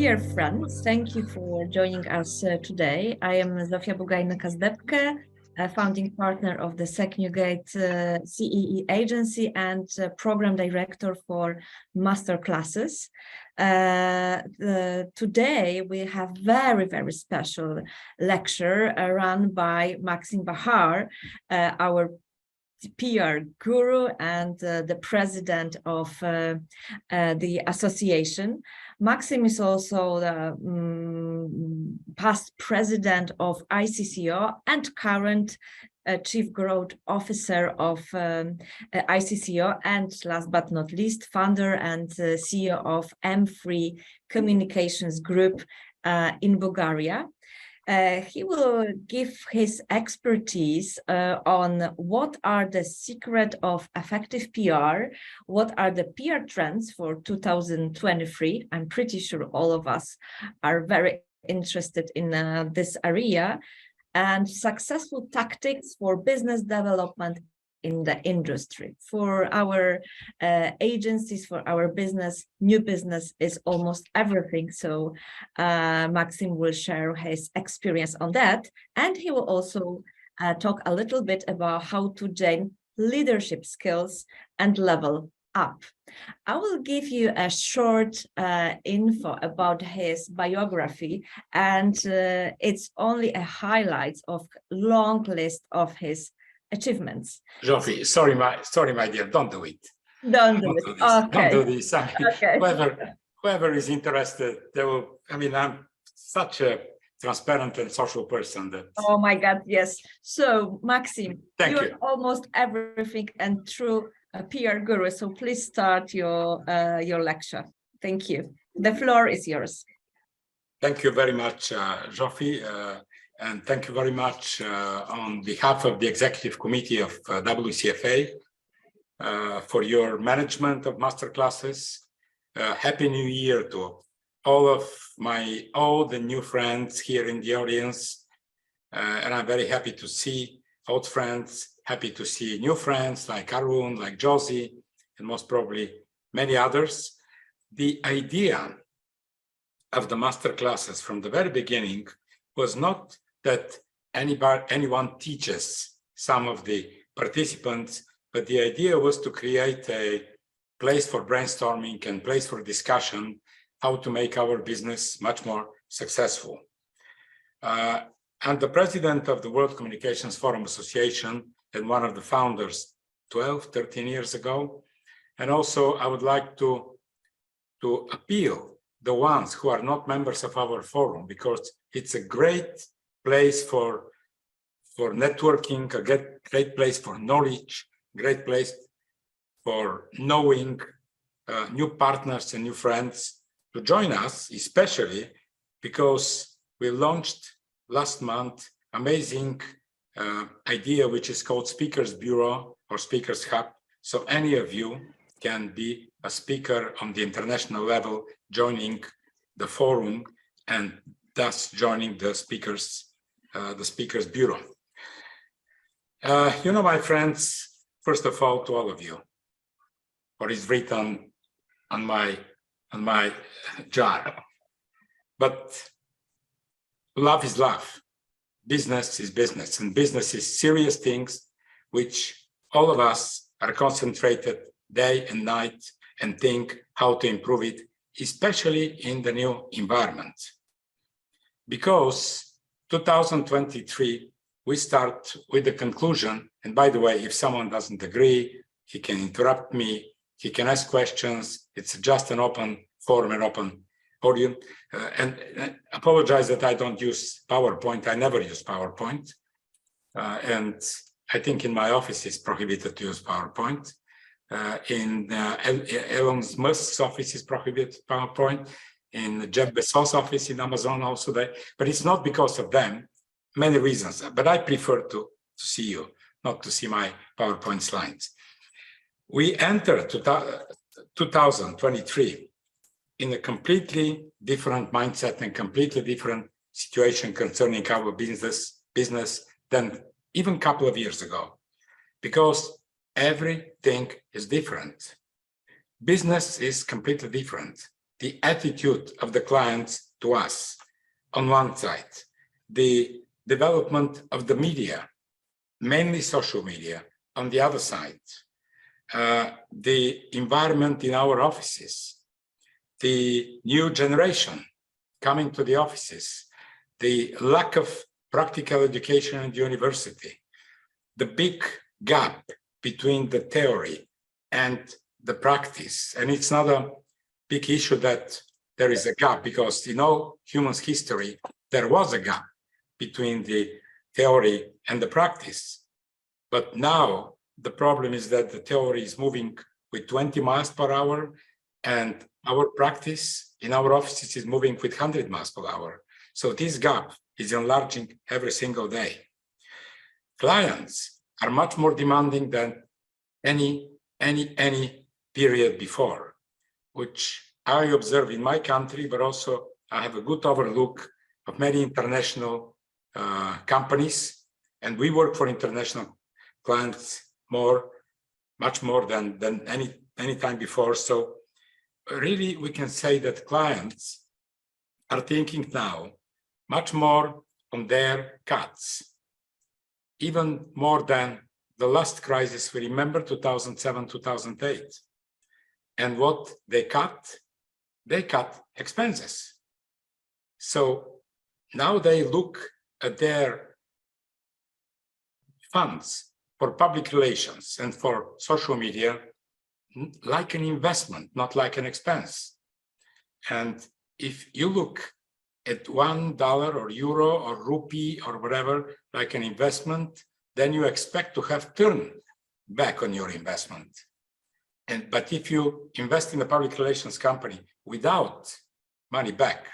Dear friends, thank you for joining us today. I am Zofia Bugajna-Kazdebke, a founding partner of the SecNewGate CEE agency and program director for Masterclasses. Today we have very special lecture run by Maxim Behar, our PR guru and the president of the association. Maxim is also the past president of ICCO and current Chief Growth Officer of ICCO, and last but not least, founder and CEO of M3 Communications Group in Bulgaria. He will give his expertise on what are the secret of effective PR, what are the PR trends for 2023. I'm pretty sure all of us are very interested in this area, and successful tactics for business development in the industry. For our agencies, for our business, new business is almost everything. So Maxim will share his experience on that. And he will also talk a little bit about how to gain leadership skills and level up. I will give you a short info about his biography, and it's only a highlight of long list of his achievements. Zofia, sorry, my dear, don't do it. Don't do it. Okay. Don't do this. I mean, okay. Whoever is interested, they will. I mean, I'm such a transparent and social person that. Oh my God, yes. So, Maxim, Thank you. Almost everything and true PR guru. So please start your lecture. Thank you. The floor is yours. Thank you very much, Zofia. And thank you very much on behalf of the Executive Committee of WCFA for your management of Masterclasses. Happy New Year to all the new friends here in the audience. And I'm very happy to see old friends, happy to see new friends like Arun, like Josie, and most probably many others. The idea of the Masterclasses from the very beginning was not that anyone teaches some of the participants, but the idea was to create a place for brainstorming and place for discussion, how to make our business much more successful. And the president of the World Communications Forum Association and one of the founders 13 years ago. And also I would like to appeal the ones who are not members of our forum, because it's a great place for networking, a great place for knowledge, great place for knowing new partners and new friends to join us, especially because we launched last month amazing idea, which is called Speakers Bureau or Speakers Hub. So any of you can be a speaker on the international level, joining the forum and thus joining the Speakers Bureau. You know, my friends, first of all, to all of you, what is written on my jar, but love is love, business is business, and business is serious things which all of us are concentrated day and night and think how to improve it, especially in the new environment. Because 2023, we start with the conclusion, and by the way, if someone doesn't agree, he can interrupt me, he can ask questions, it's just an open forum, an open audience. And apologize that I don't use PowerPoint, I never use PowerPoint. And I think in my office it's prohibited to use PowerPoint. In Elon Musk's office is prohibited PowerPoint. In Jeff Bezos' office in Amazon also, but it's not because of them, many reasons, but I prefer to see you, not to see my PowerPoint slides. We enter 2023 in a completely different mindset and completely different situation concerning our business than even a couple of years ago, because everything is different. Business is completely different. the attitude of the clients to us on one side, the development of the media, mainly social media, on the other side, the environment in our offices, the new generation coming to the offices, the lack of practical education in the university, the big gap between the theory and the practice. And it's not a big issue that there is a gap, because in all human history, there was a gap between the theory and the practice. But now the problem is that the theory is moving with 20 miles per hour, and our practice in our offices is moving with 100 miles per hour. So this gap is enlarging every single day. Clients are much more demanding than any period before, which I observe in my country, but also I have a good overlook of many international companies, and we work for international clients much more than any time before. So really, we can say that clients are thinking now much more on their cuts, even more than the last crisis. We remember 2007, 2008. And what they cut expenses. So now they look at their funds for public relations and for social media like an investment, not like an expense. And if you look at $1 or euro or rupee or whatever like an investment, then you expect to have turn back on your investment. But if you invest in a public relations company without money back,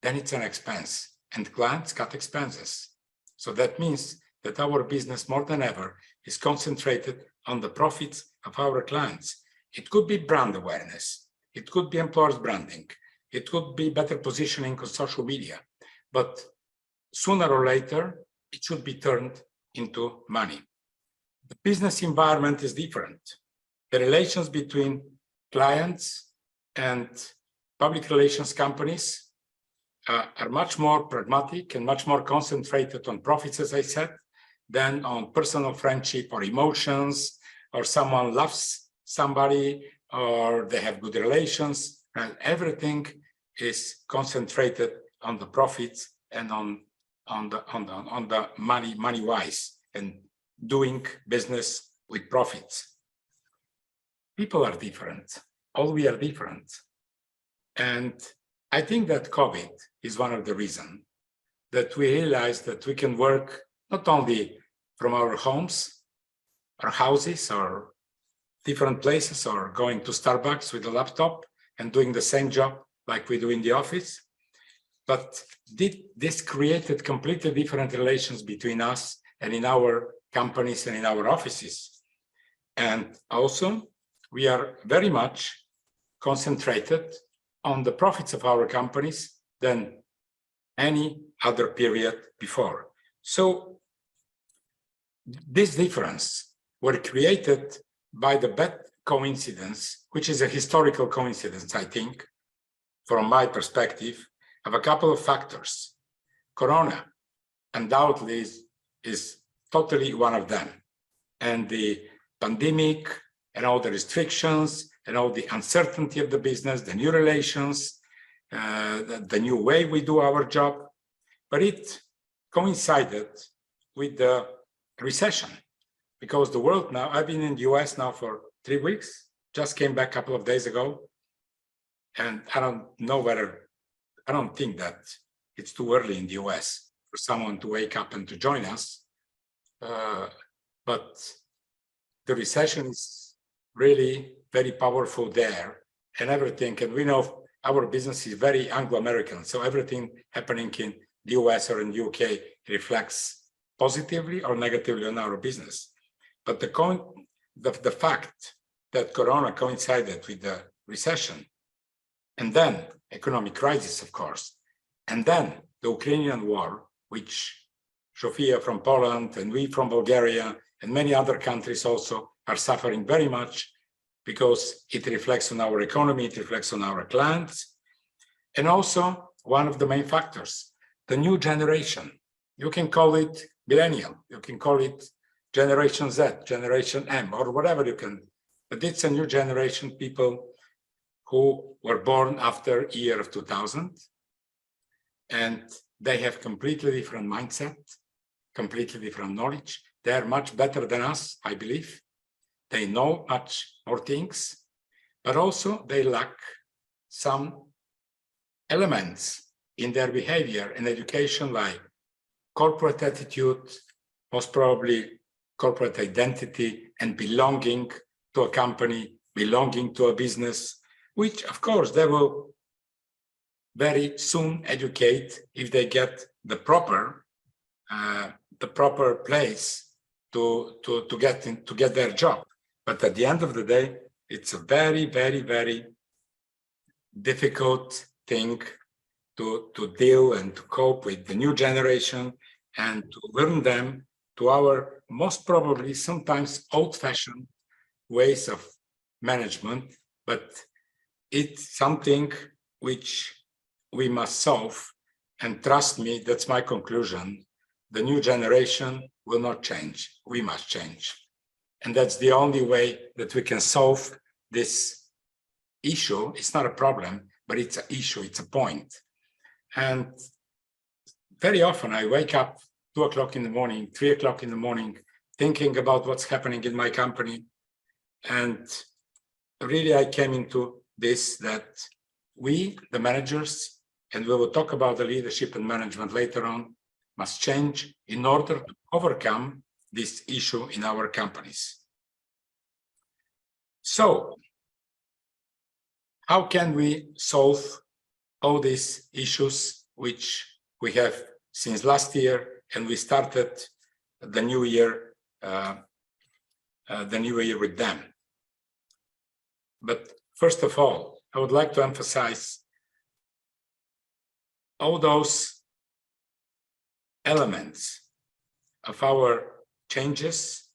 then it's an expense, and clients cut expenses. So that means that our business more than ever is concentrated on the profits of our clients. It could be brand awareness, it could be employers branding, it could be better positioning on social media, but sooner or later, it should be turned into money. The business environment is different. The relations between clients and public relations companies are much more pragmatic and much more concentrated on profits, as I said, than on personal friendship or emotions, or someone loves somebody, or they have good relations, and everything is concentrated on the profits and on the money wise, and doing business with profits. People are different. All we are different. And I think that COVID is one of the reasons that we realized that we can work not only from our homes, our houses, or different places, or going to Starbucks with a laptop and doing the same job like we do in the office, but this created completely different relations between us and in our companies and in our offices. And also, we are very much concentrated on the profits of our companies than any other period before. So this difference were created by the bad coincidence, which is a historical coincidence, I think, from my perspective, of a couple of factors. Corona undoubtedly is totally one of them. And the pandemic and all the restrictions and all the uncertainty of the business, the new relations, the new way we do our job. But it coincided with the recession, because the world now, I've been in the US now for 3 weeks, just came back a couple of days ago. And I don't think that it's too early in the US for someone to wake up and to join us. But the recession is really very powerful there, and everything. And we know our business is very Anglo-American, so everything happening in the US or in the UK reflects positively or negatively on our business. But the fact that Corona coincided with the recession, and then economic crisis, of course, and then the Ukrainian war, which Sofia from Poland and we from Bulgaria and many other countries also are suffering very much, because it reflects on our economy, it reflects on our clients, And also one of the main factors, the new generation. You can call it millennial, you can call it Generation Z, Generation M, or whatever you can, but it's a new generation, people who were born after year of 2000, and they have completely different mindset, completely different knowledge. They are much better than us, I believe. They know much more things, but also they lack some elements in their behavior and education, like corporate attitude, most probably corporate identity, and belonging to a company, belonging to a business, which of course they will very soon educate if they get the proper place to get their job. But at the end of the day, it's a very, very, very difficult thing to deal and to cope with the new generation and to learn them to our most probably sometimes old-fashioned ways of management, but it's something which we must solve. And trust me, that's my conclusion. The new generation will not change. We must change. And that's the only way that we can solve this issue. It's not a problem, but it's an issue, it's a point. And very often I wake up 2 o'clock in the morning, 3 o'clock in the morning, thinking about what's happening in my company. And really I came into this, that we, the managers, and we will talk about the leadership and management later on, must change in order to overcome this issue in our companies. So, how can we solve all these issues which we have since last year, and we started the new year with them? But first of all, I would like to emphasize all those elements of our changes,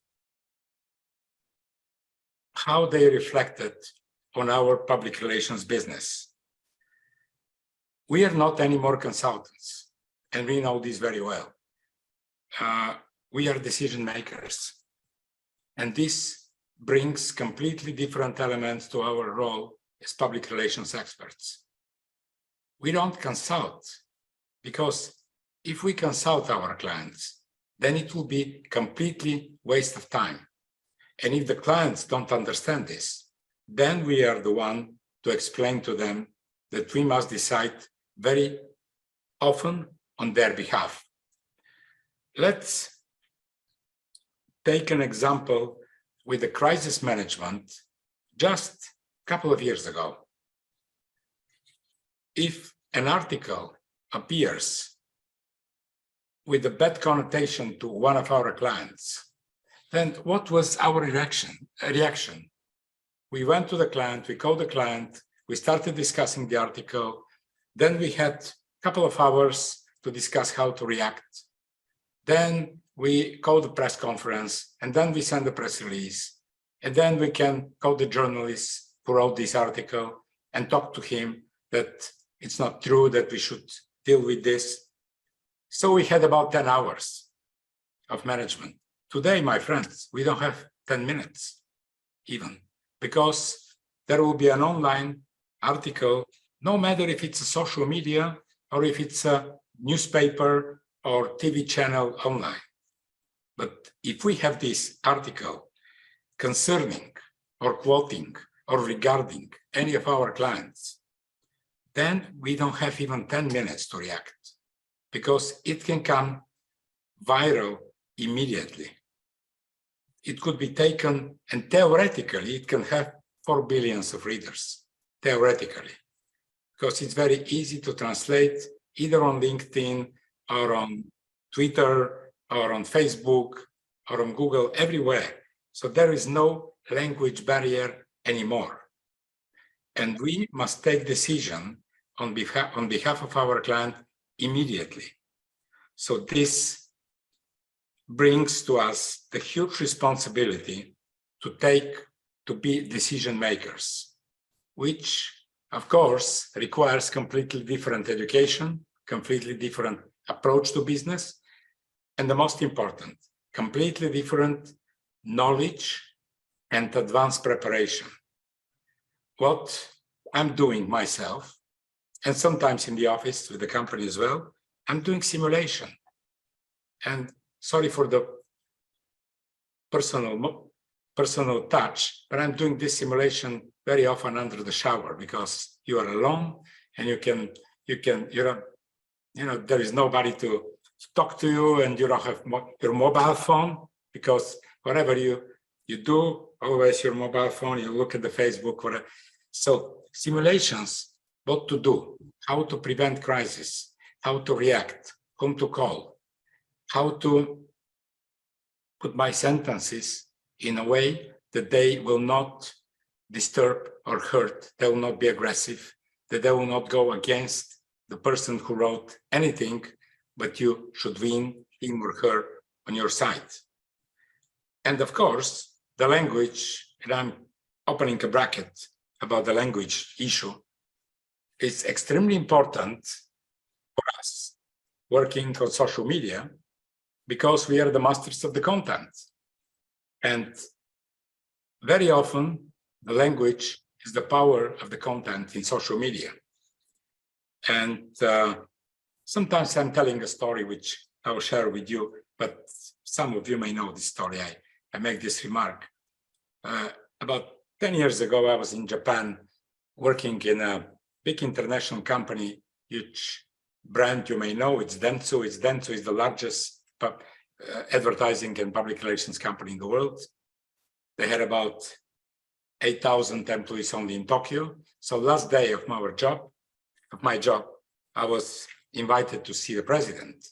how they reflected on our public relations business. We are not anymore consultants, and we know this very well. We are decision makers, and this brings completely different elements to our role as public relations experts. We don't consult, because if we consult our clients, then it will be completely waste of time. And if the clients don't understand this, then we are the one to explain to them that we must decide very often on their behalf. Let's take an example with the crisis management just a couple of years ago. If an article appears with a bad connotation to one of our clients, then what was our reaction? We went to the client, we called the client, we started discussing the article, then we had a couple of hours to discuss how to react. Then we called the press conference, and then we send the press release, and then we can call the journalist who wrote this article and talk to him that it's not true, that we should deal with this. So we had about 10 hours of management. Today, my friends, we don't have 10 minutes even, because there will be an online article, no matter if it's a social media or if it's a newspaper or TV channel online. But if we have this article concerning or quoting or regarding any of our clients, then we don't have even 10 minutes to react, because it can come viral immediately. It could be taken, and theoretically, it can have 4 billion of readers, theoretically, because it's very easy to translate either on LinkedIn or on Twitter or on Facebook or on Google, everywhere. So there is no language barrier anymore. And we must take decision on behalf of our client immediately. So this brings to us the huge responsibility to be decision makers, which of course, requires completely different education, completely different approach to business, and the most important, completely different knowledge and advanced preparation. What I'm doing myself, and sometimes in the office with the company as well, I'm doing simulation. And sorry for the personal touch, but I'm doing this simulation very often under the shower because you are alone and there is nobody to talk to you, and you don't have your mobile phone, because whatever you do, always your mobile phone, you look at the Facebook, whatever. So simulations, what to do, how to prevent crisis, how to react, whom to call, how to put my sentences in a way that they will not disturb or hurt, they will not be aggressive, that they will not go against the person who wrote anything, but you should win him or her on your side. And of course, the language, and I'm opening a bracket about the language issue, is extremely important for us working on social media, because we are the masters of the content. And very often, the language is the power of the content in social media. And sometimes I'm telling a story which I will share with you, but some of you may know this story. I make this remark. About 10 years ago, I was in Japan working in a big international company, which brand you may know, it's Dentsu. Dentsu is the largest advertising and public relations company in the world. They had about 8,000 employees only in Tokyo. So last day of my job, I was invited to see the president.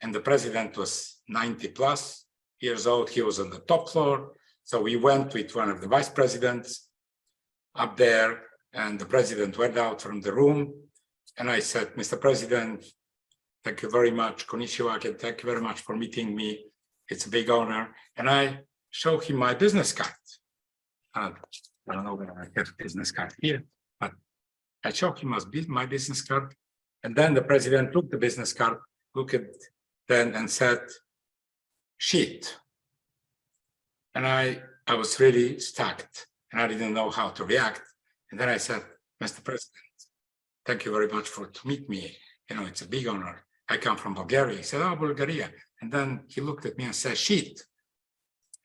And the president was 90 plus years old. He was on the top floor. So we went with one of the vice presidents up there, and the president went out from the room. And I said, Mr. President, thank you very much. Konnichiwa, thank you very much for meeting me. It's a big honor. And I showed him my business card. I don't know whether I have a business card here, but I showed him my business card. And then the president took the business card, looked at then and said, shit. And I was really stuck, and I didn't know how to react. And then I said, Mr. President, thank you very much to meet me. You know, it's a big honor. I come from Bulgaria. He said, oh, Bulgaria. And then he looked at me and said, shit.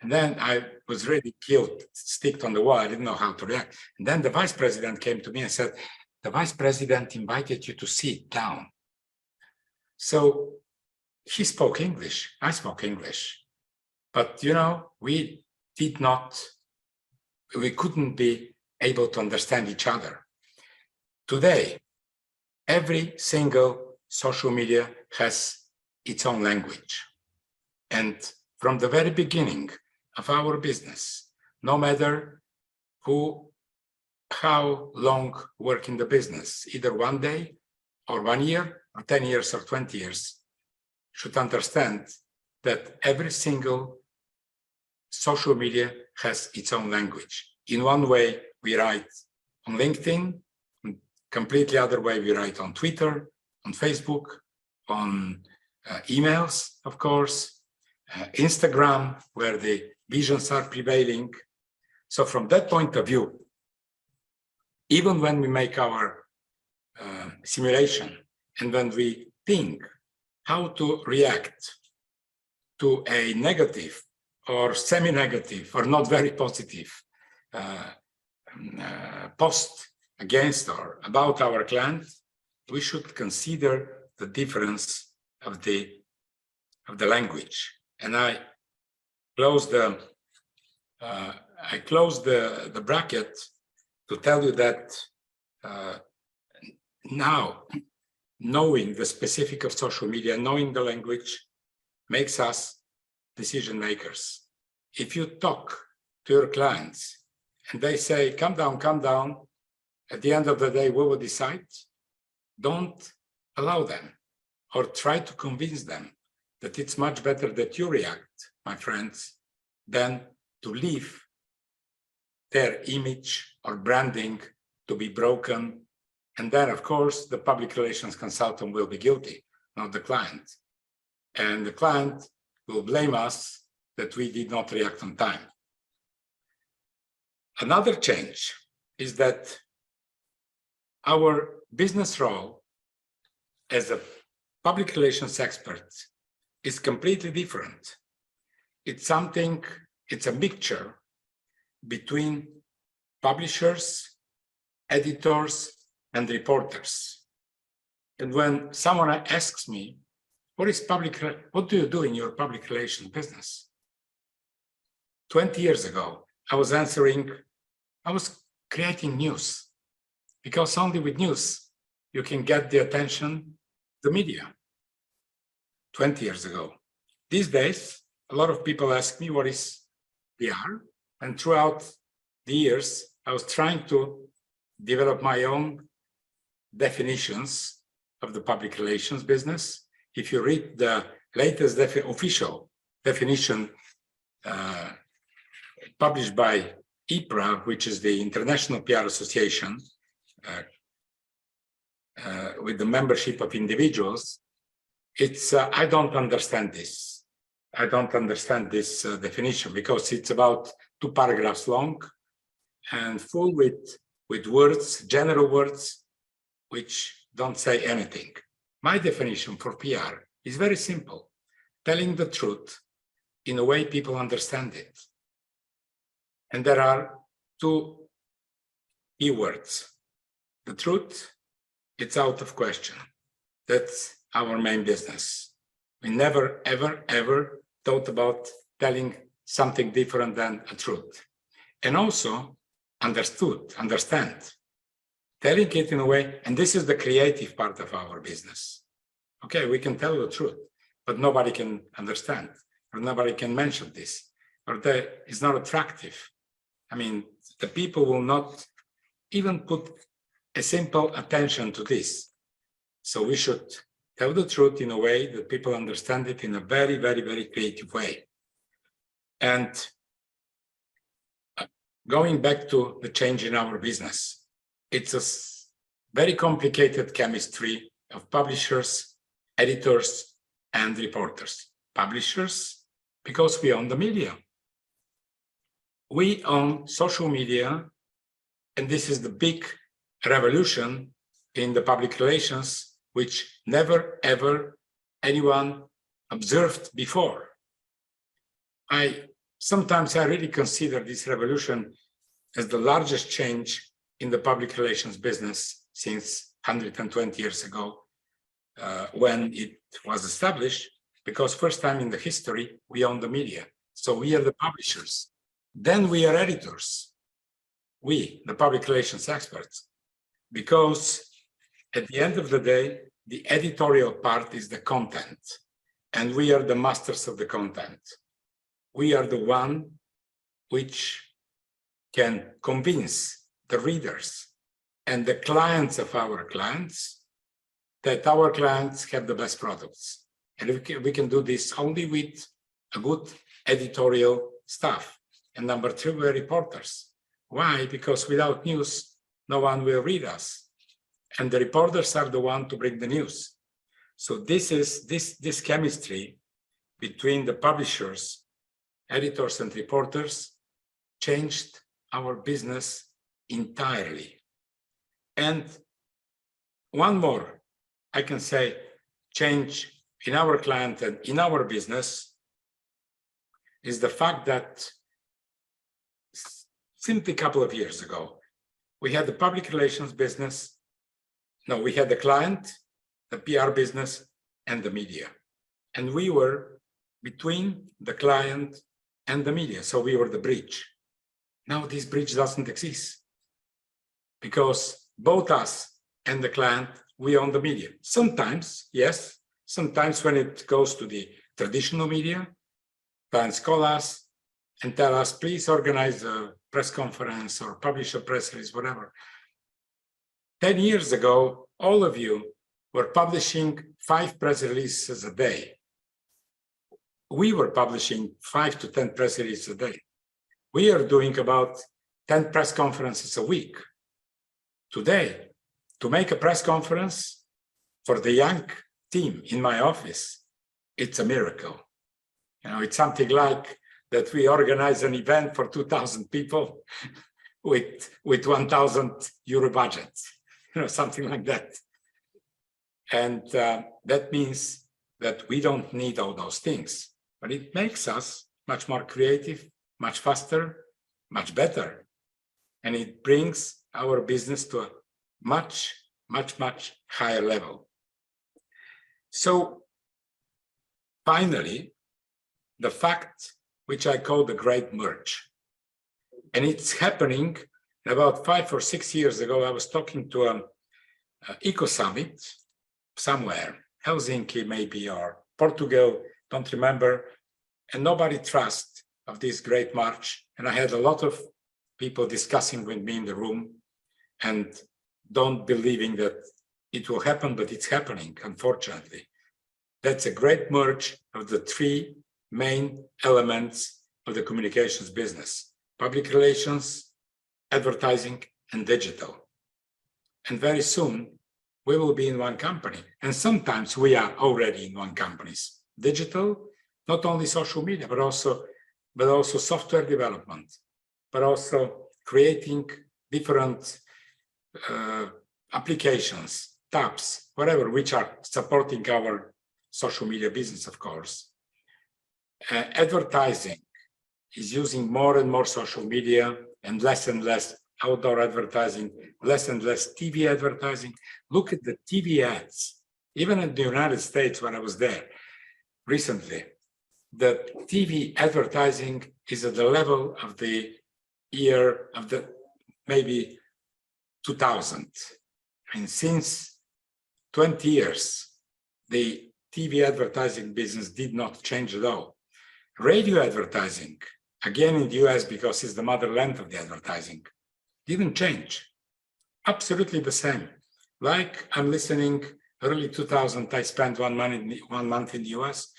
And then I was really killed, sticked on the wall. I didn't know how to react. And then the vice president came to me and said, the vice president invited you to sit down. So he spoke English. I spoke English. But, you know, we couldn't be able to understand each other. Today, every single social media has its own language. And from the very beginning of our business, no matter how long work in the business, either one day or 1 year or 10 years or 20 years, should understand that every single social media has its own language. In one way, we write on LinkedIn, completely other way, we write on Twitter, on Facebook, on emails, of course, Instagram, where the visions are prevailing. So from that point of view, even when we make our simulation and when we think how to react to a negative or semi-negative or not very positive post against or about our client, we should consider the difference of the language. And I close the bracket to tell you that now knowing the specific of social media, knowing the language, makes us decision makers. If you talk to your clients and they say, come down, at the end of the day, we will decide, don't allow them or try to convince them that it's much better that you react, my friends, than to leave their image or branding to be broken And then, of course, the public relations consultant will be guilty, not the client. And the client will blame us that we did not react on time. Another change is that our business role as a public relations expert is completely different. It's a mixture between publishers, editors, and reporters. And when someone asks me, what do you do in your public relations business? 20 years ago, I was answering, I was creating news, because only with news you can get the attention of the media. 20 years ago. These days, a lot of people ask me what is PR, and throughout the years, I was trying to develop my own definitions of the public relations business. If you read the latest official definition published by IPRA, which is the International PR Association, with the membership of individuals, it's I don't understand this. I don't understand this definition, because it's about 2 paragraphs long and full with words, general words, which don't say anything. My definition for PR is very simple: telling the truth in a way people understand it. And there are 2 key words. The truth, it's out of question. That's our main business. We never, ever, ever thought about telling something different than a truth. And also understand, telling it in a way, and this is the creative part of our business. Okay, we can tell the truth, but nobody can understand, or nobody can mention this, or that it's not attractive. I mean, the people will not even put a simple attention to this. So we should tell the truth in a way that people understand it in a very, very, very creative way. And going back to the change in our business, it's a very complicated chemistry of publishers, editors, and reporters. Publishers, because we own the media. We own social media, and this is the big revolution in the public relations, which never, ever anyone observed before. Sometimes I really consider this revolution as the largest change in the public relations business since 120 years ago, when it was established, because first time in the history, we own the media. So we are the publishers. Then we are editors. We, the public relations experts, because at the end of the day, the editorial part is the content, and we are the masters of the content. We are the one which can convince the readers and the clients of our clients that our clients have the best products. And we can do this only with a good editorial staff. And number 2, we're reporters. Why? Because without news, no one will read us. And the reporters are the one to bring the news. So this chemistry between the publishers, editors, and reporters changed our business entirely. And one more, I can say, change in our client and in our business is the fact that simply a couple of years ago, we had the public relations business. No, we had the client, the PR business, and the media. And we were between the client and the media. So we were the bridge. Now this bridge doesn't exist, because both us and the client, we own the media. Sometimes, yes, sometimes when it goes to the traditional media, clients call us and tell us, please organize a press conference or publish a press release, whatever. 10 years ago, all of you were publishing 5 press releases a day. We were publishing 5 to 10 press releases a day. We are doing about 10 press conferences a week. Today, to make a press conference for the young team in my office, it's a miracle. It's something like that we organize an event for 2,000 people with 1,000 euro budget, something like that. And that means that we don't need all those things, but it makes us much more creative, much faster, much better. And it brings our business to a much higher level. So finally, the fact which I call the great merge. And it's happening about 5 or 6 years ago. I was talking to an eco summit somewhere, Helsinki maybe, or Portugal, don't remember, and nobody trusts of this great march. And I had a lot of people discussing with me in the room and don't believing that it will happen, but it's happening, unfortunately. That's a great merge of the 3 main elements of the communications business: public relations, advertising, and digital. And very soon, we will be in one company. And sometimes we are already in one company. Digital, not only social media, but also software development, but also creating different applications, tabs, whatever, which are supporting our social media business, of course. Advertising is using more and more social media and less outdoor advertising, less and less TV advertising. Look at the TV ads. Even in the United States, when I was there recently, the TV advertising is at the level of the year of the maybe 2000. And since 20 years, the TV advertising business did not change at all. Radio advertising, again in the US, because it's the motherland of the advertising, didn't change. Absolutely the same. Like I'm listening early 2000, I spent 1 month in the US.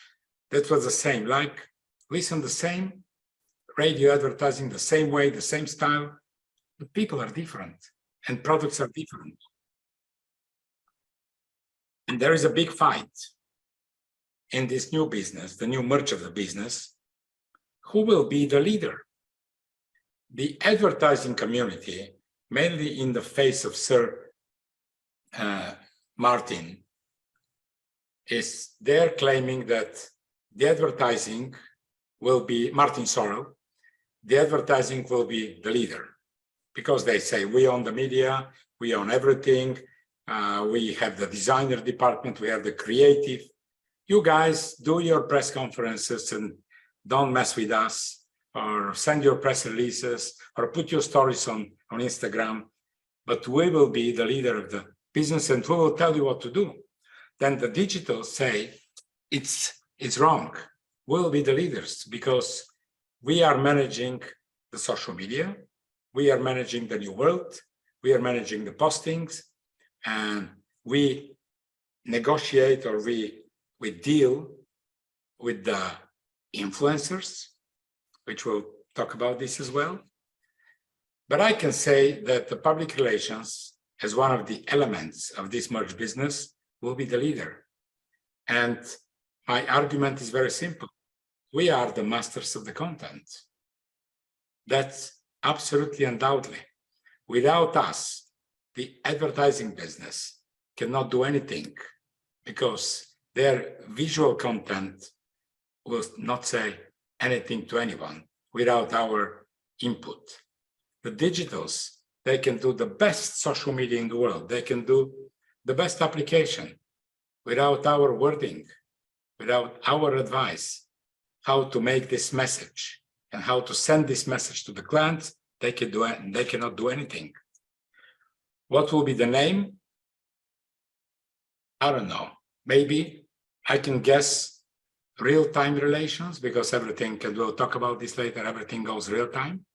That was the same. Like listen the same radio advertising, the same way, the same style. But people are different and products are different. And there is a big fight in this new business, the new merge of the business. Who will be the leader? The advertising community, mainly in the face of Sir Martin, is there claiming that the advertising will be, Martin Sorrell, the advertising will be the leader, because they say we own the media, we own everything, we have the designer department, we have the creative. You guys do your press conferences and don't mess with us, or send your press releases, or put your stories on Instagram, but we will be the leader of the business and we will tell you what to do. Then the digital say, it's wrong. We'll be the leaders because we are managing the social media, we are managing the new world, we are managing the postings, and we negotiate or we deal with the influencers, which we'll talk about this as well. But I can say that the public relations, as one of the elements of this merged business, will be the leader. And my argument is very simple. We are the masters of the content. That's absolutely undoubtedly. Without us, the advertising business cannot do anything because their visual content will not say anything to anyone without our input. The digitals, they can do the best social media in the world. They can do the best application without our wording, without our advice, how to make this message and how to send this message to the clients. They cannot do anything. What will be the name? I don't know. Maybe I can guess real-time relations, because everything can, we'll talk about this later, everything goes real-time,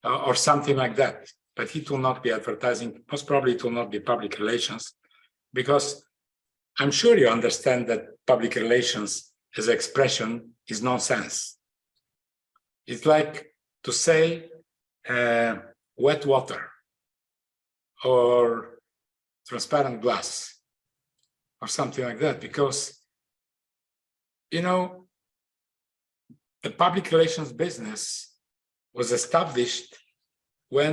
or something like that. But it will not be advertising. Most probably it will not be public relations, because I'm sure you understand that public relations as expression is nonsense. It's like to say wet water or transparent glass or something like that, because, you know, the public relations business was established when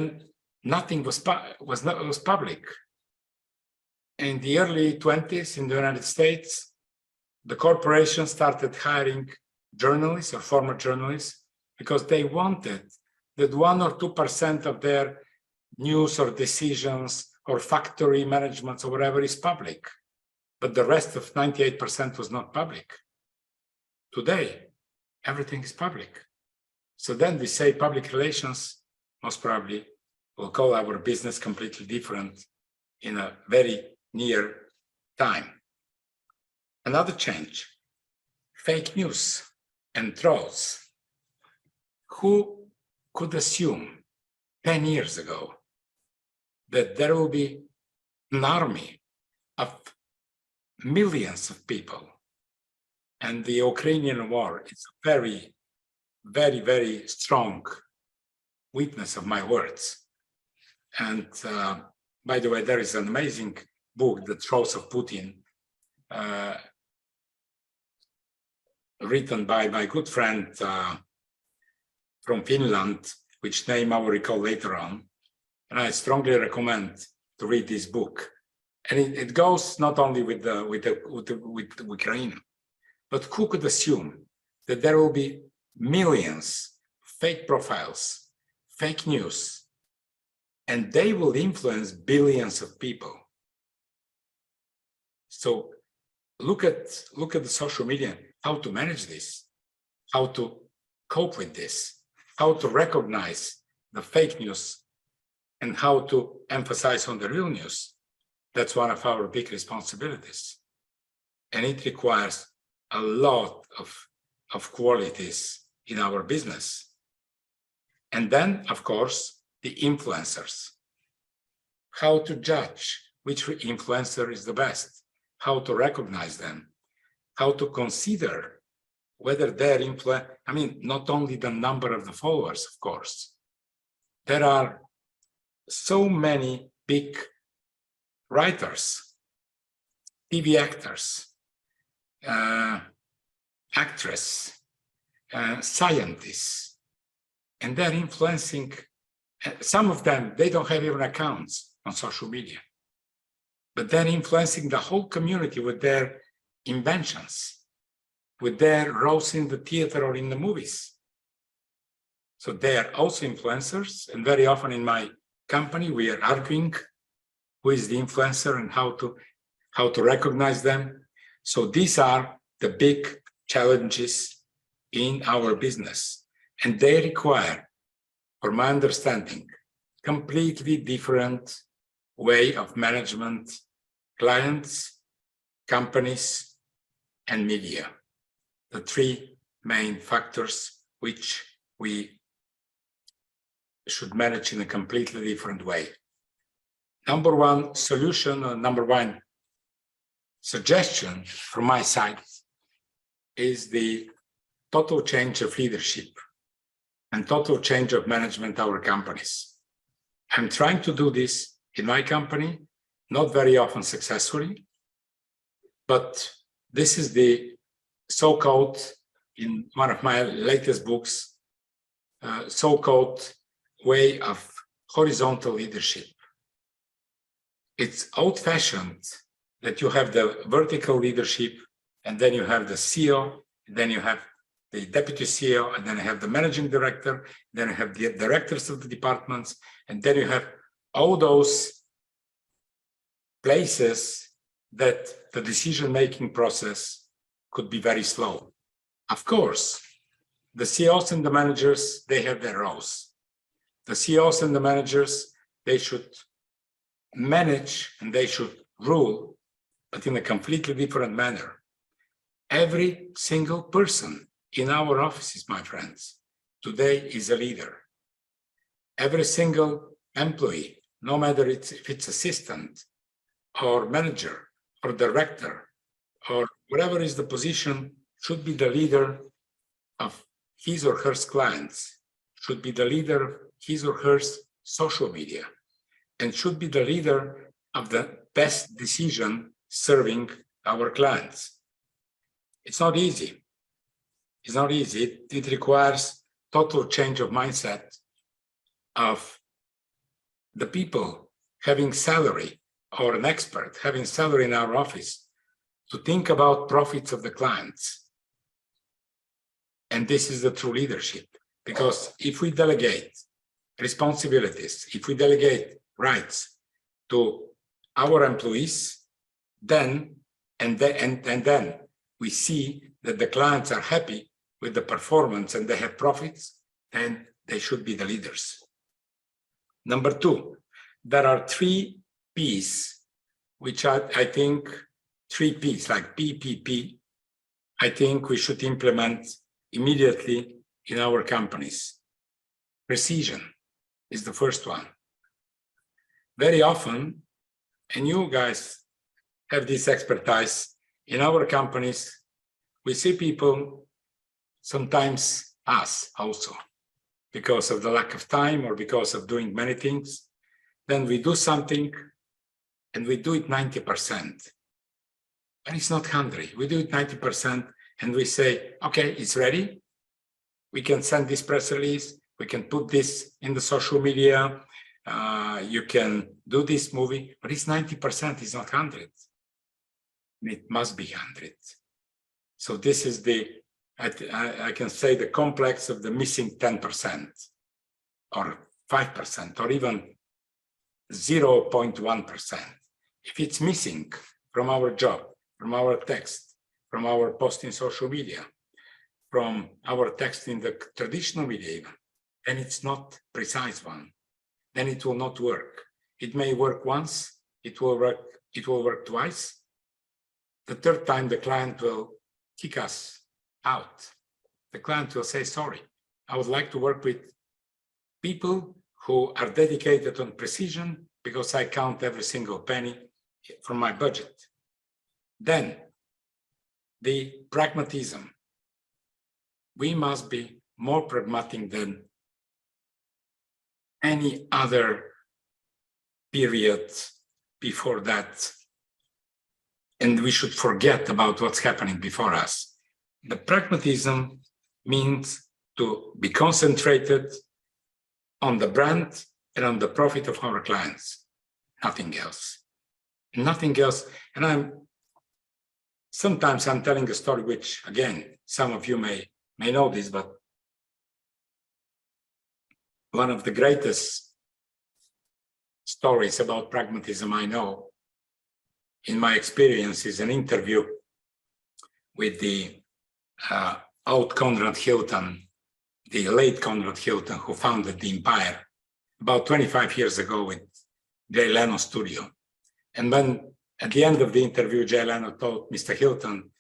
nothing was public. In the early 20s in the United States, the corporations started hiring journalists or former journalists because they wanted that 1 or 2% of their news or decisions or factory managements or whatever is public, but the rest of 98% was not public. Today, everything is public. So then we say public relations most probably will call our business completely different in a very near time. Another change, fake news and trolls. Who could assume 10 years ago that there will be an army of millions of people? And the Ukrainian war is a very, very, very strong witness of my words. And by the way, there is an amazing book, The Trolls of Putin, written by my good friend from Finland, which name I will recall later on. And I strongly recommend to read this book. And it goes not only with Ukraine, but who could assume that there will be millions fake profiles, fake news, and they will influence billions of people. So look at the social media, how to manage this, how to cope with this, how to recognize the fake news, and how to emphasize on the real news. That's one of our big responsibilities. And it requires a lot of qualities in our business. And then, of course, the influencers. How to judge which influencer is the best, how to recognize them, how to consider whether their influence, I mean, not only the number of the followers, of course. There are so many big writers, TV actors, actresses, scientists, and they're influencing. Some of them, they don't have even accounts on social media, but they're influencing the whole community with their inventions, with their roles in the theater or in the movies. So they are also influencers, and very often in my company, we are arguing who is the influencer and how to recognize them. So these are the big challenges in our business, and they require, for my understanding, completely different way of management, clients, companies, and media. The three main factors which we should manage in a completely different way. Number one solution, or number one suggestion from my side is the total change of leadership and total change of management of our companies. I'm trying to do this in my company, not very often successfully, but this is the so-called, in one of my latest books, so-called way of horizontal leadership. It's old-fashioned that you have the vertical leadership, and then you have the CEO, then you have the deputy CEO, and then you have the managing director, then you have the directors of the departments, and then you have all those places that the decision-making process could be very slow. Of course, the CEOs and the managers, they have their roles. The CEOs and the managers, they should manage and they should rule, but in a completely different manner. Every single person in our offices, my friends, today is a leader. Every single employee, no matter if it's assistant or manager or director or whatever is the position, should be the leader of his or her clients, should be the leader of his or her social media, and should be the leader of the best decision serving our clients. It's not easy. It's not easy. It requires total change of mindset of the people having salary, or an expert having salary in our office, to think about profits of the clients. And this is the true leadership, because if we delegate responsibilities, if we delegate rights to our employees, then we see that the clients are happy with the performance and they have profits, and they should be the leaders. Number two, there are 3 P's, which I think 3 P's, like PPP, I think we should implement immediately in our companies. Precision is the first one. Very often, and you guys have this expertise, in our companies, we see people, sometimes us also, because of the lack of time or because of doing many things, then we do something and we do it 90%. But it's not 100. We do it 90% and we say, okay, it's ready. We can send this press release. We can put this in the social media. You can do this movie, but it's 90%, it's not 100. It must be 100. So this is the, I can say, the complex of the missing 10% or 5% or even 0.1%. If it's missing from our job, from our text, from our post in social media, from our text in the traditional media even, then it's not precise one. Then it will not work. It may work once, it will work twice. The third time the client will kick us out. The client will say, sorry, I would like to work with people who are dedicated on precision because I count every single penny from my budget. Then the pragmatism. We must be more pragmatic than any other period before that. And we should forget about what's happening before us. The pragmatism means to be concentrated on the brand and on the profit of our clients. Nothing else. Nothing else. And sometimes I'm telling a story which, again, some of you may know this, but one of the greatest stories about pragmatism I know, in my experience, is an interview with the old Conrad Hilton, the late Conrad Hilton, who founded the Empire about 25 years ago with Jay Leno's studio. And when at the end of the interview, Jay Leno told Mr. Hilton,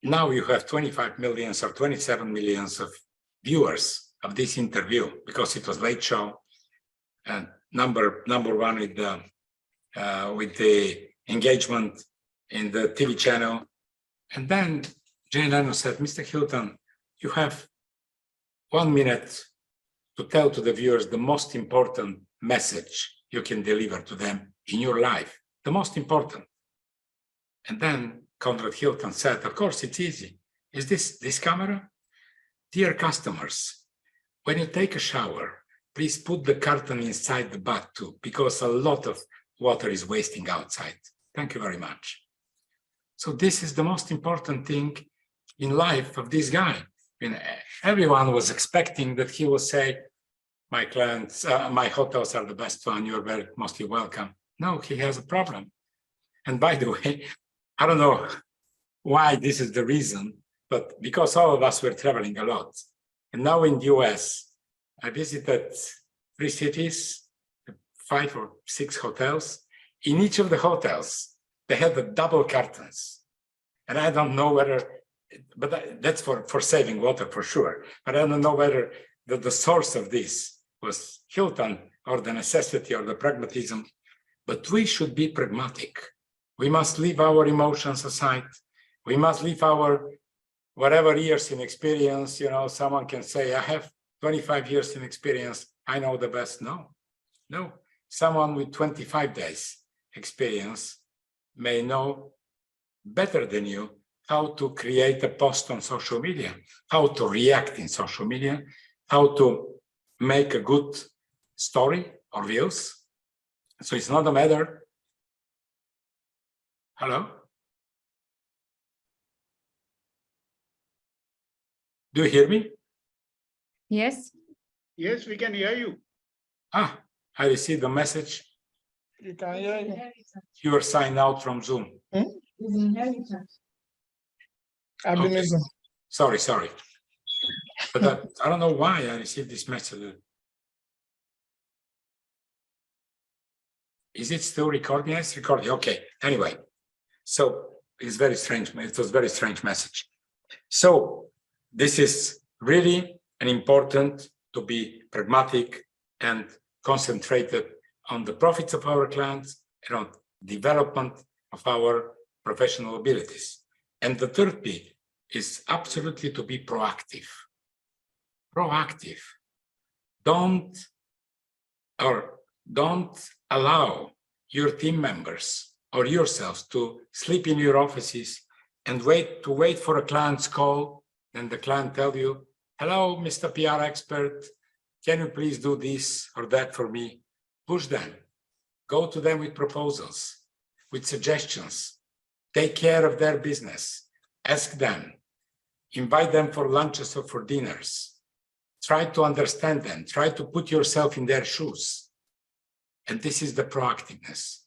now you have 25 millions or 27 millions of viewers of this interview, because it was late show, and number one with the engagement in the TV channel. And then Jay Leno said, Mr. Hilton, you have 1 minute to tell to the viewers the most important message you can deliver to them in your life, the most important. And then Conrad Hilton said, of course, it's easy. Is this camera? Dear customers, when you take a shower, please put the curtain inside the bath too, because a lot of water is wasting outside. Thank you very much. So this is the most important thing in life of this guy. Everyone was expecting that he will say, my clients, my hotels are the best one, you're very mostly welcome. No, he has a problem. And by the way, I don't know why this is the reason, but because all of us were traveling a lot. And now in the US, I visited 3 cities, 5 or 6 hotels. In each of the hotels, they had the double curtains. And I don't know whether, but that's for saving water for sure. But I don't know whether the source of this was Hilton or the necessity or the pragmatism. But we should be pragmatic. We must leave our emotions aside. We must leave our whatever years in experience. You know, someone can say, I have 25 years in experience. I know the best. No. someone with 25 days experience may know better than you how to create a post on social media, how to react in social media, how to make a good story or reels. So it's not a matter. Hello? Do you hear me? Yes. Yes, we can hear you. I received a message. You can hear you. You are signed out from Zoom. Okay. Sorry. But I don't know why I received this message. Is it still recording? Yes, recording. Okay. Anyway, so it's very strange. It was a very strange message. So this is really an important to be pragmatic and concentrated on the profits of our clients and on development of our professional abilities. And the third P is absolutely to be proactive. Proactive. Don't allow your team members or yourselves to sleep in your offices and wait for a client's call, and the client tell you, hello, Mr. PR expert, can you please do this or that for me? Push them. Go to them with proposals, with suggestions. Take care of their business. Ask them. Invite them for lunches or for dinners. Try to understand them. Try to put yourself in their shoes. And this is the proactiveness.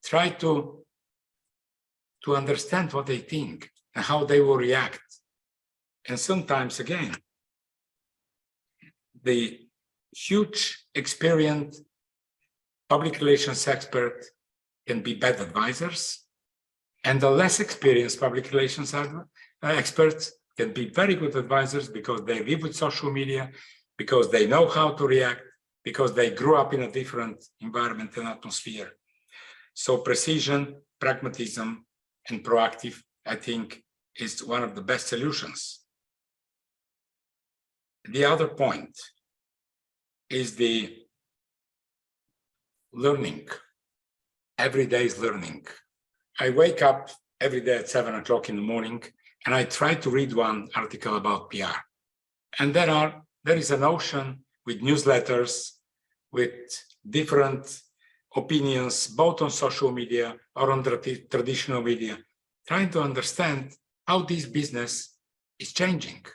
Try to understand what they think and how they will react. And sometimes, again, the huge experienced public relations expert can be bad advisors, and the less experienced public relations experts can be very good advisors because they live with social media, because they know how to react, because they grew up in a different environment and atmosphere. So precision, pragmatism, and proactive, I think, is one of the best solutions. The other point is the learning. Every day is learning. I wake up every day at 7 o'clock in the morning, and I try to read one article about PR. And there is an ocean with newsletters, with different opinions, both on social media or on the traditional media, trying to understand how this business is changing.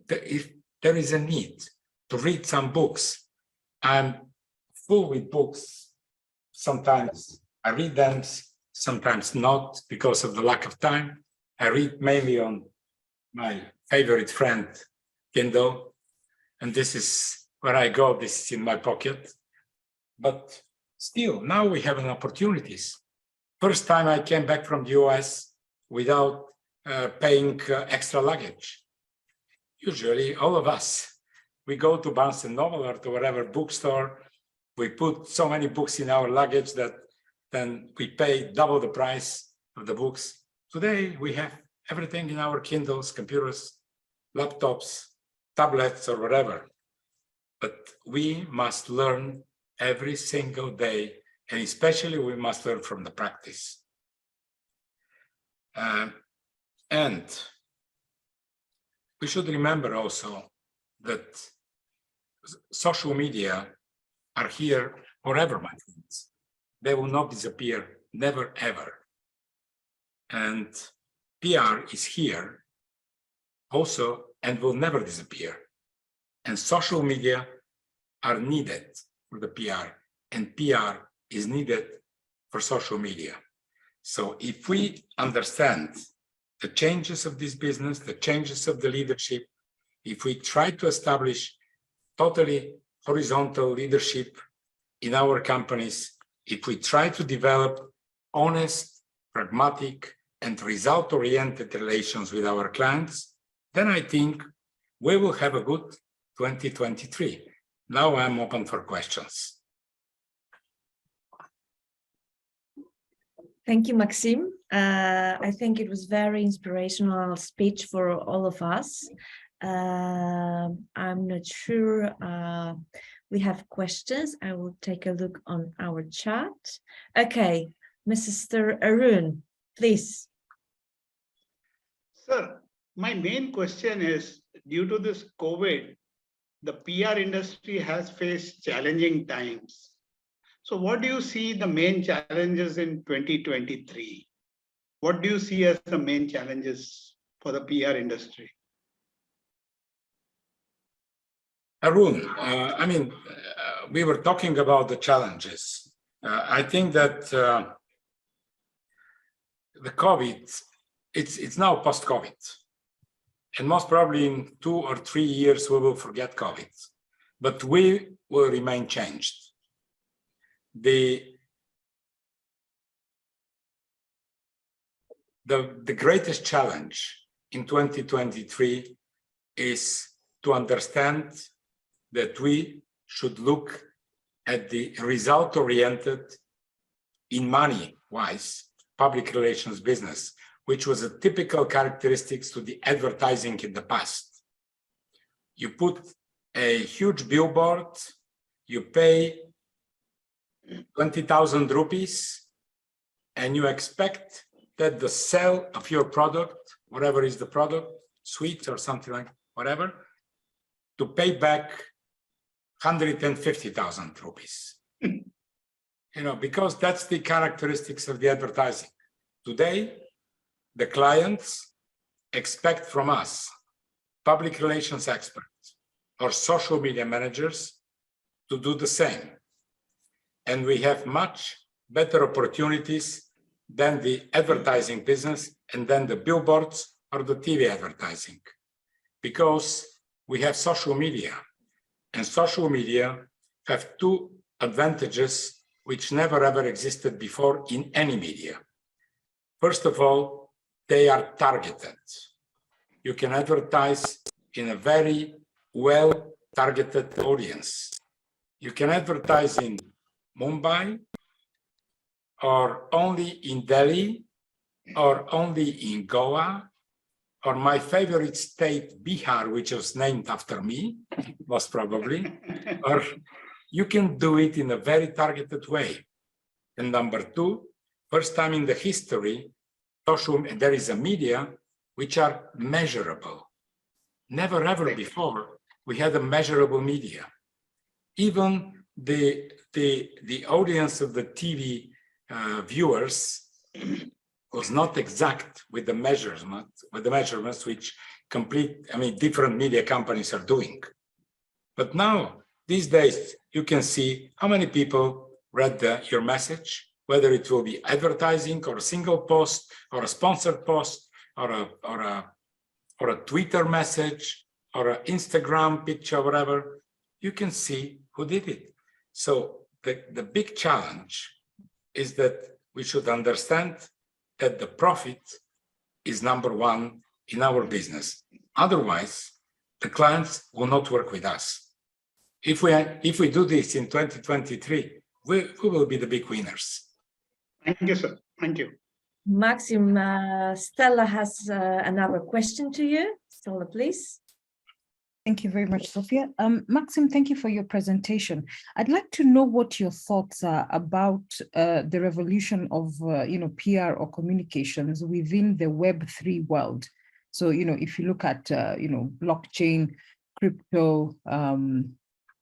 If there is a need to read some books, I'm full with books. Sometimes I read them, sometimes not because of the lack of time. I read mainly on my favorite friend, Kindle, and this is where I go, this is in my pocket. But still, now we have an opportunities. First time I came back from the US without paying extra luggage. Usually, all of us, we go to Barnes & Noble or to whatever bookstore, we put so many books in our luggage that then we pay double the price of the books. Today, we have everything in our Kindles, computers, laptops, tablets, or whatever. But we must learn every single day, and especially we must learn from the practice. And we should remember also that social media are here forever, my friends. They will not disappear, never, ever. And PR is here also and will never disappear. And social media are needed for the PR, and PR is needed for social media. So if we understand the changes of this business, the changes of the leadership, if we try to establish totally horizontal leadership in our companies, if we try to develop honest, pragmatic, and result-oriented relations with our clients, then I think we will have a good 2023. Now I'm open for questions. Thank you, Maxim. I think it was very inspirational speech for all of us. I'm not sure. We have questions. I will take a look on our chat. Okay, Mr. Arun, please. Sir, my main question is, due to this COVID, the PR industry has faced challenging times. So what do you see the main challenges in 2023? What do you see as the main challenges for the PR industry? Arun, we were talking about the challenges. I think that the COVID, it's now post-COVID. And most probably in 2 or 3 years, we will forget COVID. But we will remain changed. The greatest challenge in 2023 is to understand that we should look at the result-oriented, in money-wise, public relations business, which was a typical characteristics to the advertising in the past. You put a huge billboard, you pay 20,000 rupees, and you expect that the sale of your product, whatever is the product, sweets or something like whatever, to pay back 150,000 rupees. Because that's the characteristics of the advertising. Today, the clients expect from us, public relations experts or social media managers, to do the same. And we have much better opportunities than the advertising business and then the billboards or the TV advertising, because we have social media, and social media have 2 advantages which never ever existed before in any media. First of all, they are targeted. You can advertise in a very well-targeted audience. You can advertise in Mumbai, or only in Delhi, or only in Goa, or my favorite state, Bihar, which was named after me, most probably, or you can do it in a very targeted way. And number 2, first time in the history, there is a media which are measurable. Never ever before we had a measurable media. Even the audience of the TV viewers was not exact with the measurements which different media companies are doing. But now, these days, you can see how many people read your message, whether it will be advertising or a single post or a sponsored post or a Twitter message or an Instagram picture, whatever. You can see who did it. So the big challenge is that we should understand that the profit is number 1 in our business. Otherwise, the clients will not work with us. If we do this in 2023, we will be the big winners. Thank you, sir. Thank you. Maxim, Stella has another question to you. Stella, please. Thank you very much, Sophia. Maxim, thank you for your presentation. I'd like to know what your thoughts are about the revolution of PR or communications within the Web3 world. So, if you look at, blockchain, crypto,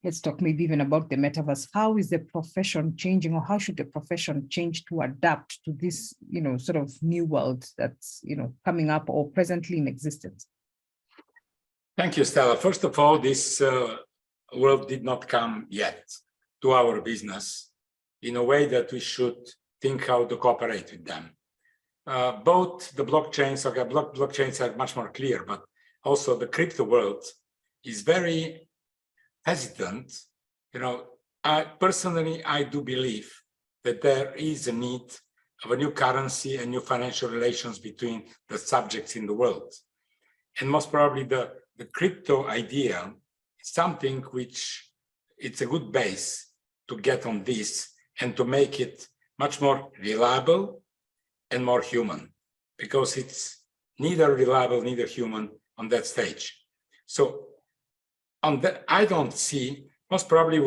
let's talk maybe even about the metaverse. How is the profession changing, or how should the profession change to adapt to this, sort of new world that's, coming up or presently in existence? Thank you, Stella. First of all, this world did not come yet to our business in a way that we should think how to cooperate with them. Both the blockchains, blockchains are much more clear, but also the crypto world is very hesitant. I do believe that there is a need of a new currency and new financial relations between the subjects in the world. And most probably the crypto idea is something which it's a good base to get on this and to make it much more reliable and more human, because it's neither reliable, neither human on that stage. So on that, I don't see, most probably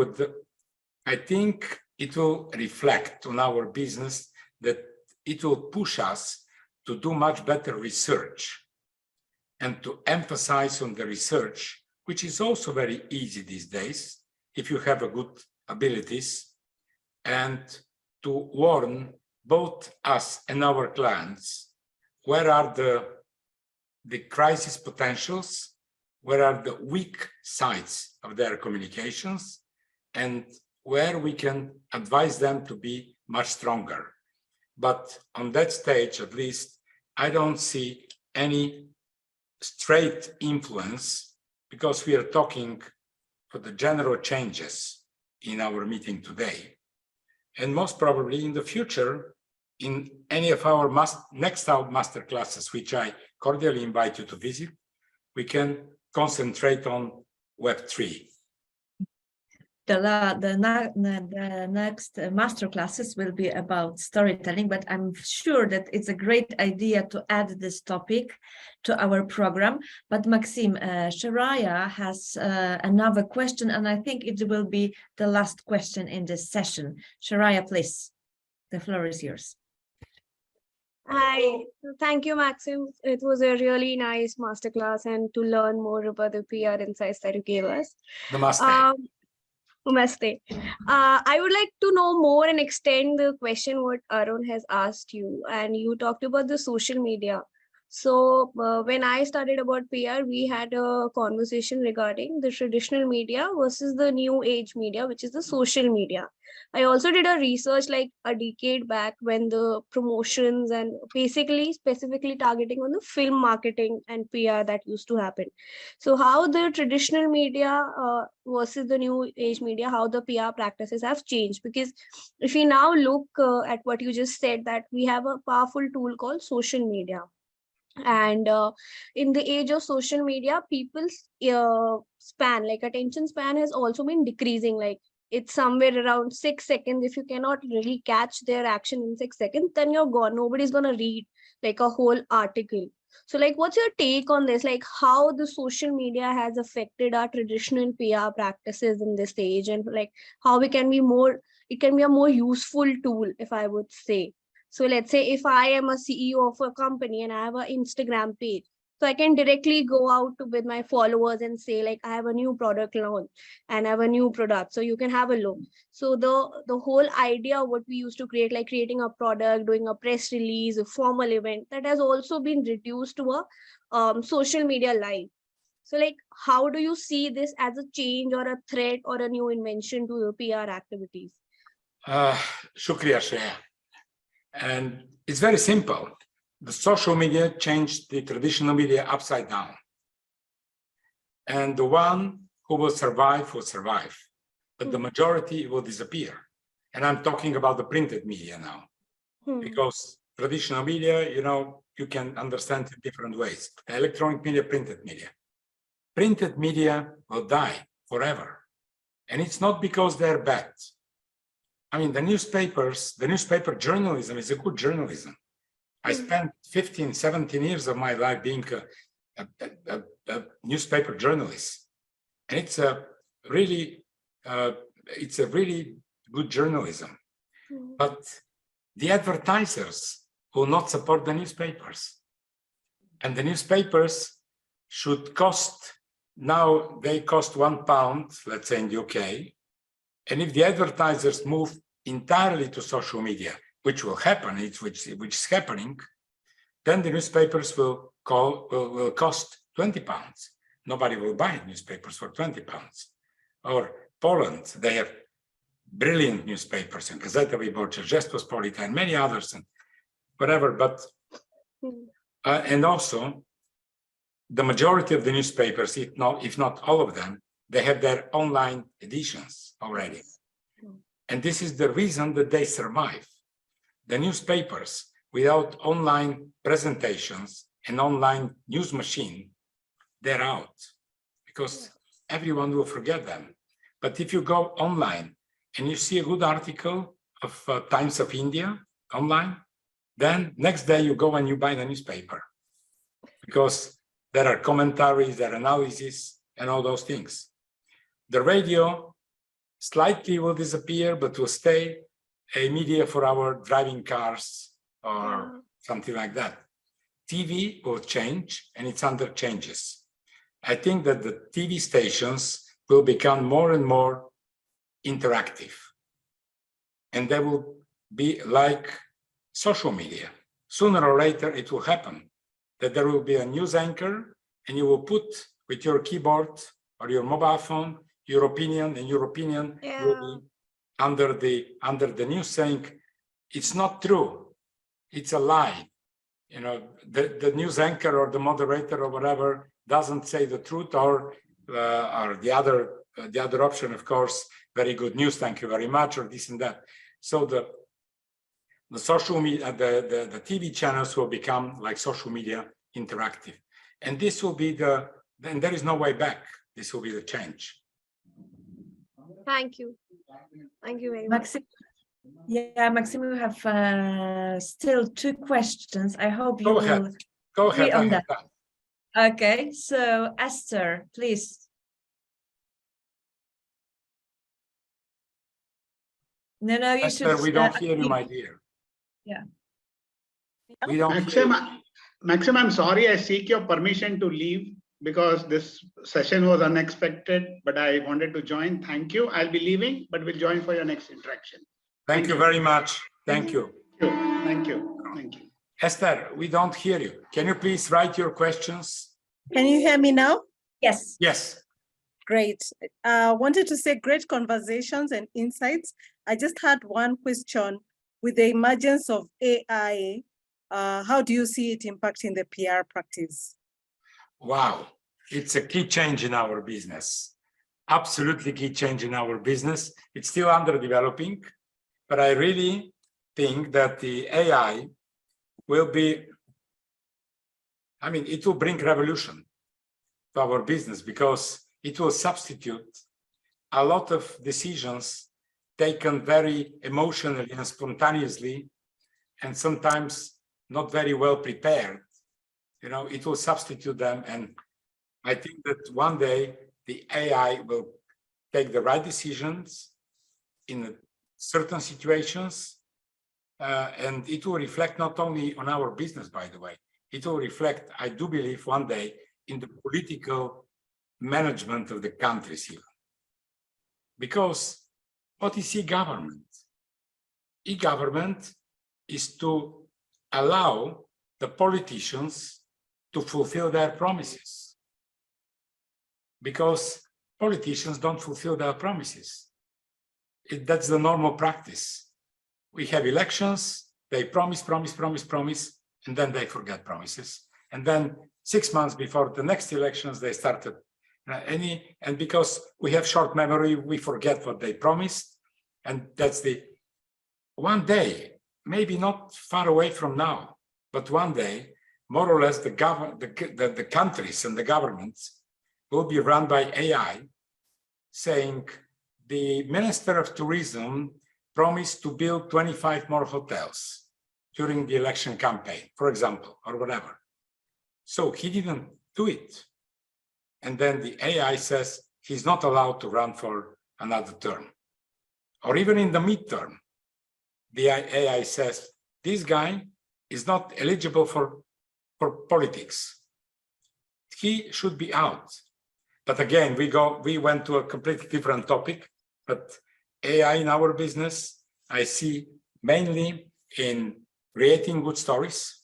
I think it will reflect on our business, that it will push us to do much better research and to emphasize on the research, which is also very easy these days if you have a good abilities, and to warn both us and our clients where are the crisis potentials, where are the weak sides of their communications, and where we can advise them to be much stronger. But on that stage, at least, I don't see any straight influence, because we are talking for the general changes in our meeting today. And most probably in the future, in any of our next master classes, which I cordially invite you to visit, we can concentrate on Web3. The next master classes will be about storytelling, but I'm sure that it's a great idea to add this topic to our program. But Maxim, Sharaya has another question, and I think it will be the last question in this session. Sharaya, please, the floor is yours. Hi, thank you, Maxim. It was a really nice masterclass, and to learn more about the PR insights that you gave us. Namaste. Namaste. I would like to know more and extend the question what Arun has asked you, and you talked about the social media. So when I studied about PR, we had a conversation regarding the traditional media versus the new age media, which is the social media. I also did a research like a decade back when the promotions and basically specifically targeting on the film marketing and PR that used to happen. So how the traditional media versus the new age media, how the PR practices have changed. Because if we now look at what you just said, that we have a powerful tool called social media. And in the age of social media, people's span, like attention span, has also been decreasing. Like it's somewhere around 6 seconds. If you cannot really catch their action in 6 seconds, then you're gone. Nobody's gonna read like a whole article. So like, what's your take on this? Like how the social media has affected our traditional PR practices in this age, and like how we can be more, it can be a more useful tool, if I would say. So let's say if I am a CEO of a company and I have an Instagram page, so I can directly go out with my followers and say like, I have a new product launch and I have a new product. So you can have a look. So the whole idea of what we used to create, like creating a product, doing a press release, a formal event, that has also been reduced to a social media live. So like, how do you see this as a change or a threat or a new invention to the PR activities? Shukriya, Shreya. And it's very simple. The social media changed the traditional media upside down. And the one who will survive, but the majority will disappear. And I'm talking about the printed media now, because traditional media, you know, you can understand it different ways. Electronic media, printed media. Printed media will die forever. And it's not because they're bad. I mean, the newspaper journalism is a good journalism. I spent 15, 17 years of my life being a newspaper journalist. And it's a really good journalism. But the advertisers will not support the newspapers. And the newspapers should cost, now they cost £1, let's say in the UK. And if the advertisers move entirely to social media, which will happen, which is happening, then the newspapers will cost £20. Nobody will buy newspapers for £20. Or Poland, they have brilliant newspapers, and Gazeta Wyborcza, Rzeczpospolita, and many others, and whatever. But and also, the majority of the newspapers, if not all of them, they have their online editions already. And this is the reason that they survive. The newspapers, without online presentations and online news machine, they're out, because everyone will forget them. But if you go online and you see a good article of Times of India online, then next day you go and you buy the newspaper, because there are commentaries, there are analyses, and all those things. The radio slightly will disappear, but will stay a media for our driving cars or something like that. TV will change, and it's under changes. I think that the TV stations will become more and more interactive. And they will be like social media. Sooner or later, it will happen that there will be a news anchor, and you will put with your keyboard or your mobile phone your opinion, and your opinion will be under the news saying, it's not true, it's a lie. You know, the news anchor or the moderator or whatever doesn't say the truth, or the other option, of course, very good news, thank you very much, or this and that. So the social media, the TV channels will become like social media, interactive, and this will be then there is no way back. This will be the change. Thank you. Thank you very much. Maxim, yeah, Maxim, we have still 2 questions. I hope you Go will ahead. Go agree ahead. on that. Okay, so Esther, please. No, you Esther, should. we don't hear you, my dear. Yeah. We don't hear you. Maxim, I'm sorry, I seek your permission to leave because this session was unexpected, but I wanted to join. Thank you. I'll be leaving, but we'll join for your next interaction. Thank you very much. Thank you. Thank you. Thank you. Esther, we don't hear you. Can you please write your questions? Can you hear me now? Yes. Yes. Great. Wanted to say great conversations and insights. I just had one question. With the emergence of AI, how do you see it impacting the PR practice? Wow. It's a key change in our business. Absolutely key change in our business. It's still under developing, but I really think that the AI will be, I mean, it will bring revolution to our business because it will substitute a lot of decisions taken very emotionally and spontaneously, and sometimes not very well prepared. You know, it will substitute them. And I think that one day the AI will take the right decisions in certain situations, and it will reflect not only on our business, by the way, it will reflect, I do believe, one day in the political management of the countries here. Because what is e-government? E-government is to allow the politicians to fulfill their promises. Because politicians don't fulfill their promises. That's the normal practice. We have elections, they promise, and then they forget promises. And then 6 months before the next elections, they started and because we have short memory, we forget what they promised. And that's the one day, maybe not far away from now, but one day, more or less the countries and the governments will be run by AI, saying the Minister of Tourism promised to build 25 more hotels during the election campaign, for example, or whatever. So he didn't do it. And then the AI says he's not allowed to run for another term. Or even in the midterm, the AI says, this guy is not eligible for politics. He should be out. But again, we went to a completely different topic, but AI in our business, I see mainly in creating good stories,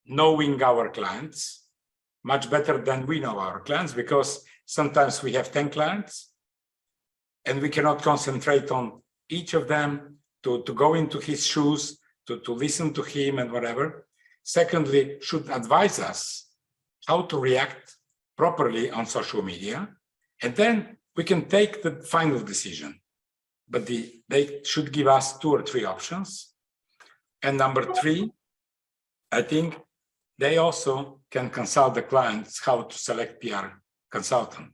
knowing our clients, much better than we know our clients, because sometimes we have 10 clients and we cannot concentrate on each of them to go into his shoes, to listen to him and whatever. Secondly, should advise us how to react properly on social media. And then we can take the final decision. But they should give us 2 or 3 options. And number 3, I think they also can consult the clients how to select PR consultant,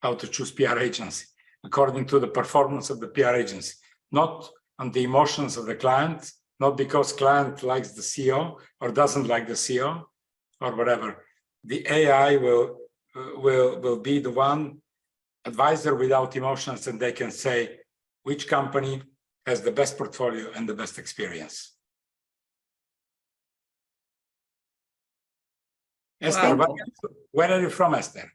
how to choose PR agency, according to the performance of the PR agency, not on the emotions of the client, not because client likes the CEO or doesn't like the CEO or whatever. The AI will will be the one advisor without emotions, and they can say which company has the best portfolio and the best experience. Esther, where are you from, Esther?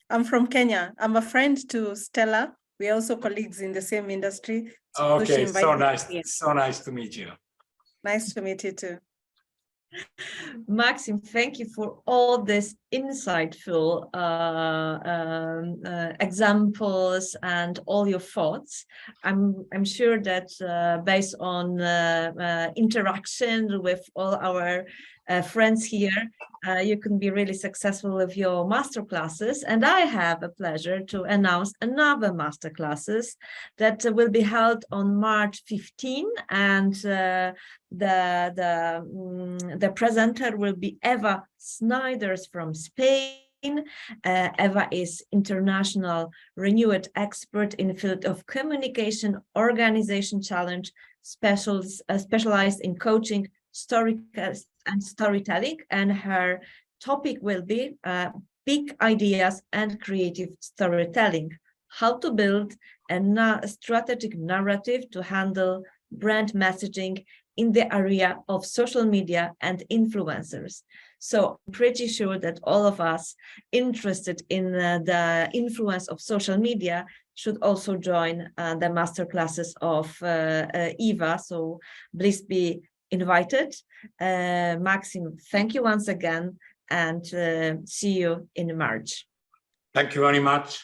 I'm from Kenya. I'm a friend to Stella. We're also colleagues in the same industry. Okay, she so invited nice. me. So nice to meet you. Nice to meet you too. Maxim, thank you for all these insightful examples and all your thoughts. I'm sure that based on interaction with all our friends here, you can be really successful with your master classes. And I have a pleasure to announce another master classes that will be held on March 15, and the presenter will be Eva Snyders from Spain. Eva is international renewed expert in the field of communication, organization challenge, specialized in coaching, and storytelling, and her topic will be big ideas and creative storytelling, how to build a strategic narrative to handle brand messaging in the area of social media and influencers. So I'm pretty sure that all of us interested in the influence of social media should also join the masterclasses of Eva. So please be invited. Maxim, thank you once again, and see you in March. Thank you very much.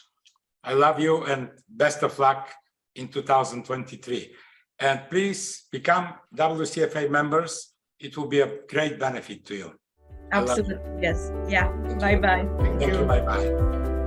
I love you and best of luck in 2023. And please become WCFA members. It will be a great benefit to you. Absolutely, yes. Yeah, bye-bye. Thank you, bye-bye.